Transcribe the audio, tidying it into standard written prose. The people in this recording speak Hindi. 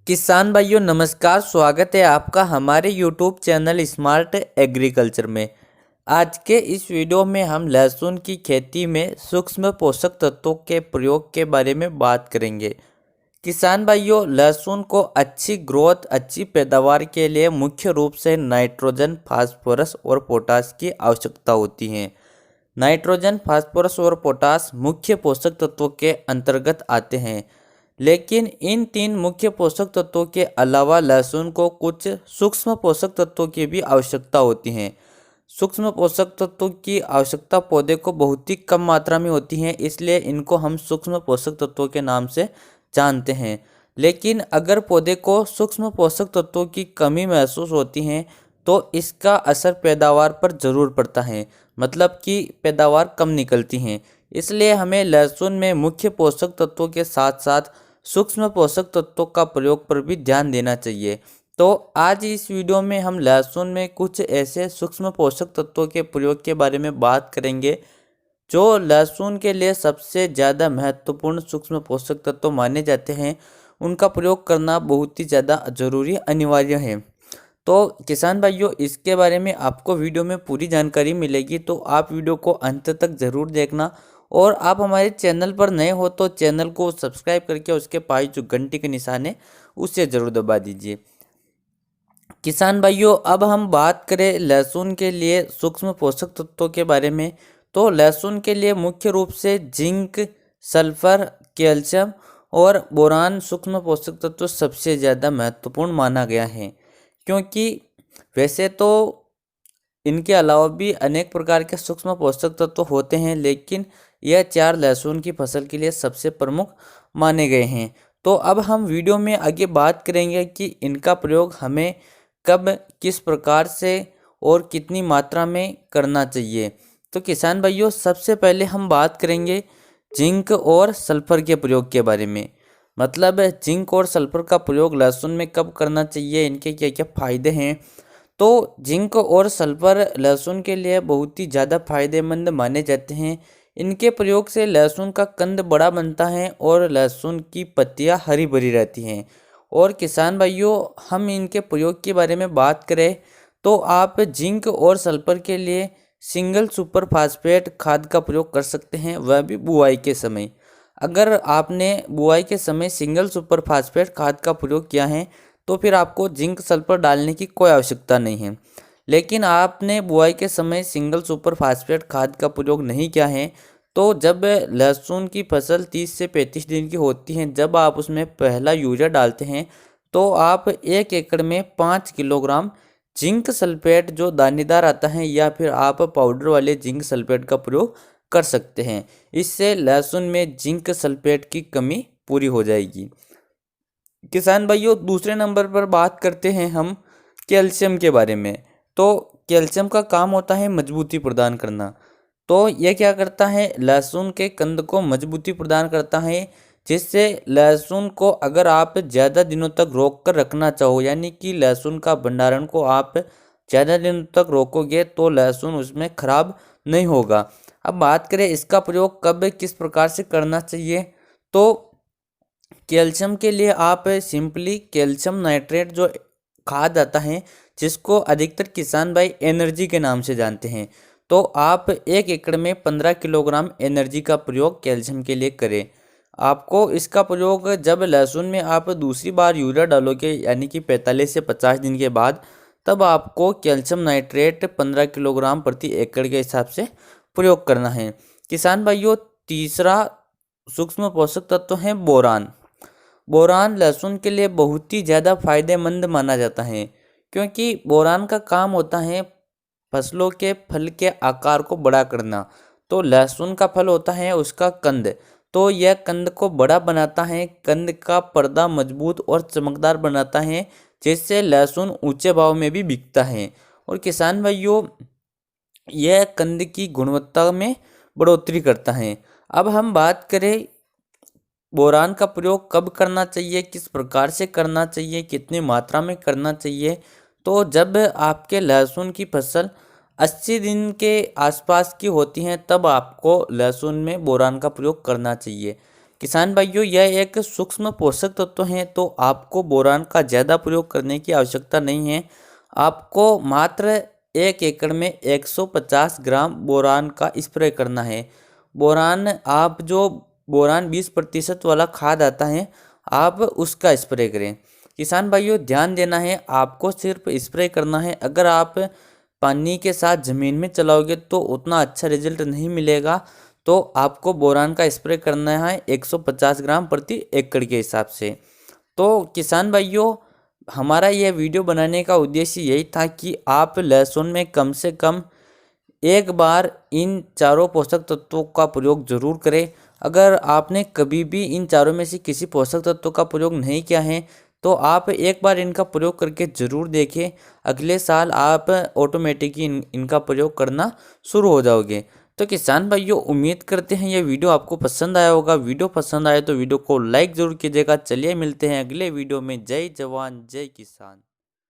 किसान भाइयों नमस्कार। स्वागत है आपका हमारे यूट्यूब चैनल स्मार्ट एग्रीकल्चर में। आज के इस वीडियो में हम लहसुन की खेती में सूक्ष्म पोषक तत्वों के प्रयोग के बारे में बात करेंगे। किसान भाइयों, लहसुन को अच्छी ग्रोथ, अच्छी पैदावार के लिए मुख्य रूप से नाइट्रोजन, फास्फोरस और पोटास की आवश्यकता होती है। नाइट्रोजन, फास्फोरस और पोटास मुख्य पोषक तत्वों के अंतर्गत आते हैं, लेकिन इन तीन मुख्य पोषक तत्वों के अलावा लहसुन को कुछ सूक्ष्म पोषक तत्वों की भी आवश्यकता होती है। सूक्ष्म पोषक तत्वों की आवश्यकता पौधे को बहुत ही कम मात्रा में होती है, इसलिए इनको हम सूक्ष्म पोषक तत्वों के नाम से जानते हैं। लेकिन अगर पौधे को सूक्ष्म पोषक तत्वों की कमी महसूस होती है तो इसका असर पैदावार पर ज़रूर पड़ता है, मतलब कि पैदावार कम निकलती है। इसलिए हमें लहसुन में मुख्य पोषक तत्वों के साथ साथ सूक्ष्म पोषक तत्वों का प्रयोग पर भी ध्यान देना चाहिए। तो आज इस वीडियो में हम लहसुन में कुछ ऐसे सूक्ष्म पोषक तत्वों के प्रयोग के बारे में बात करेंगे जो लहसुन के लिए सबसे ज़्यादा महत्वपूर्ण सूक्ष्म पोषक तत्व माने जाते हैं। उनका प्रयोग करना बहुत ही ज़्यादा ज़रूरी, अनिवार्य है। तो किसान भाइयों, इसके बारे में आपको वीडियो में पूरी जानकारी मिलेगी, तो आप वीडियो को अंत तक ज़रूर देखना। और आप हमारे चैनल पर नए हो तो चैनल को सब्सक्राइब करके उसके पास जो घंटी के निशान है उसे ज़रूर दबा दीजिए। किसान भाइयों, अब हम बात करें लहसुन के लिए सूक्ष्म पोषक तत्वों के बारे में, तो लहसुन के लिए मुख्य रूप से जिंक, सल्फर, कैल्शियम और बोरान सूक्ष्म पोषक तत्व सबसे ज़्यादा महत्वपूर्ण माना गया है। क्योंकि वैसे तो इनके अलावा भी अनेक प्रकार के सूक्ष्म पोषक तत्व होते हैं, लेकिन यह चार लहसुन की फसल के लिए सबसे प्रमुख माने गए हैं। तो अब हम वीडियो में आगे बात करेंगे कि इनका प्रयोग हमें कब, किस प्रकार से और कितनी मात्रा में करना चाहिए। तो किसान भाइयों, सबसे पहले हम बात करेंगे जिंक और सल्फर के प्रयोग के बारे में। मतलब जिंक और सल्फर का प्रयोग लहसुन में कब करना चाहिए, इनके क्या क्या फायदे हैं। तो जिंक और सल्फर लहसुन के लिए बहुत ही ज़्यादा फायदेमंद माने जाते हैं। इनके प्रयोग से लहसुन का कंद बड़ा बनता है और लहसुन की पत्तियां हरी भरी रहती हैं। और किसान भाइयों, हम इनके प्रयोग के बारे में बात करें तो आप जिंक और सल्फर के लिए सिंगल सुपर फास्फेट खाद का प्रयोग कर सकते हैं, वह भी बुआई के समय। अगर आपने बुआई के समय सिंगल सुपर फास्फेट खाद का प्रयोग किया है तो फिर आपको जिंक सल्फर डालने की कोई आवश्यकता नहीं है। लेकिन आपने बुआई के समय सिंगल सुपर फास्फेट खाद का प्रयोग नहीं किया है, तो जब लहसुन की फसल 30 से 35 दिन की होती है, जब आप उसमें पहला यूरिया डालते हैं तो आप 1 एकड़ में 5 किलोग्राम जिंक सल्फेट जो दानेदार आता है, या फिर आप पाउडर वाले जिंक सल्फेट का प्रयोग कर सकते हैं। इससे लहसुन में जिंक सल्फेट की कमी पूरी हो जाएगी। किसान भाइयों, दूसरे नंबर पर बात करते हैं हम कैल्शियम के बारे में। तो कैल्शियम का काम होता है मजबूती प्रदान करना। तो यह क्या करता है, लहसुन के कंद को मजबूती प्रदान करता है, जिससे लहसुन को अगर आप ज़्यादा दिनों तक रोक कर रखना चाहो, यानी कि लहसुन का भंडारण को आप ज़्यादा दिनों तक रोकोगे तो लहसुन उसमें खराब नहीं होगा। अब बात करें इसका प्रयोग कब, किस प्रकार से करना चाहिए। तो कैल्शियम के लिए आप सिंपली कैल्शियम नाइट्रेट जो खाद आता है, जिसको अधिकतर किसान भाई एनर्जी के नाम से जानते हैं, तो आप 1 एकड़ में 15 किलोग्राम एनर्जी का प्रयोग कैल्शियम के लिए करें। आपको इसका प्रयोग जब लहसुन में आप दूसरी बार यूरिया डालोगे, यानी कि 45 से 50 दिन के बाद, तब आपको कैल्शियम नाइट्रेट 15 किलोग्राम प्रति एकड़ के हिसाब से प्रयोग करना है। किसान भाइयों, तीसरा सूक्ष्म पोषक तत्व है बोरान। बोरान लहसुन के लिए बहुत ही ज़्यादा फायदेमंद माना जाता है, क्योंकि बोरान का काम होता है फसलों के फल के आकार को बड़ा करना। तो लहसुन का फल होता है उसका कंद, तो यह कंद को बड़ा बनाता है, कंद का पर्दा मजबूत और चमकदार बनाता है, जिससे लहसुन ऊंचे भाव में भी बिकता है। और किसान भाइयों, यह कंद की गुणवत्ता में बढ़ोतरी करता है। अब हम बात करें बोरान का प्रयोग कब करना चाहिए, किस प्रकार से करना चाहिए, कितनी मात्रा में करना चाहिए। तो जब आपके लहसुन की फसल 80 दिन के आसपास की होती हैं, तब आपको लहसुन में बोरान का प्रयोग करना चाहिए। किसान भाइयों, यह एक सूक्ष्म पोषक तत्व है, तो आपको बोरान का ज़्यादा प्रयोग करने की आवश्यकता नहीं है। आपको मात्र 1 एकड़ में 150 ग्राम बोरान का स्प्रे करना है। बोरान आप जो बोरान 20% वाला खाद आता है, आप उसका स्प्रे करें। किसान भाइयों, ध्यान देना है, आपको सिर्फ स्प्रे करना है। अगर आप पानी के साथ ज़मीन में चलाओगे तो उतना अच्छा रिजल्ट नहीं मिलेगा। तो आपको बोरान का स्प्रे करना है 150 ग्राम प्रति एकड़ के हिसाब से। तो किसान भाइयों, हमारा यह वीडियो बनाने का उद्देश्य यही था कि आप लहसुन में कम से कम एक बार इन चारों पोषक तत्वों का प्रयोग जरूर करें। अगर आपने कभी भी इन चारों में से किसी पोषक तत्व का प्रयोग नहीं किया है, तो आप एक बार इनका प्रयोग करके ज़रूर देखें। अगले साल आप ऑटोमेटिकली इनका प्रयोग करना शुरू हो जाओगे। तो किसान भाइयों, उम्मीद करते हैं ये वीडियो आपको पसंद आया होगा। वीडियो पसंद आए तो वीडियो को लाइक ज़रूर कीजिएगा। चलिए मिलते हैं अगले वीडियो में। जय जवान जय किसान।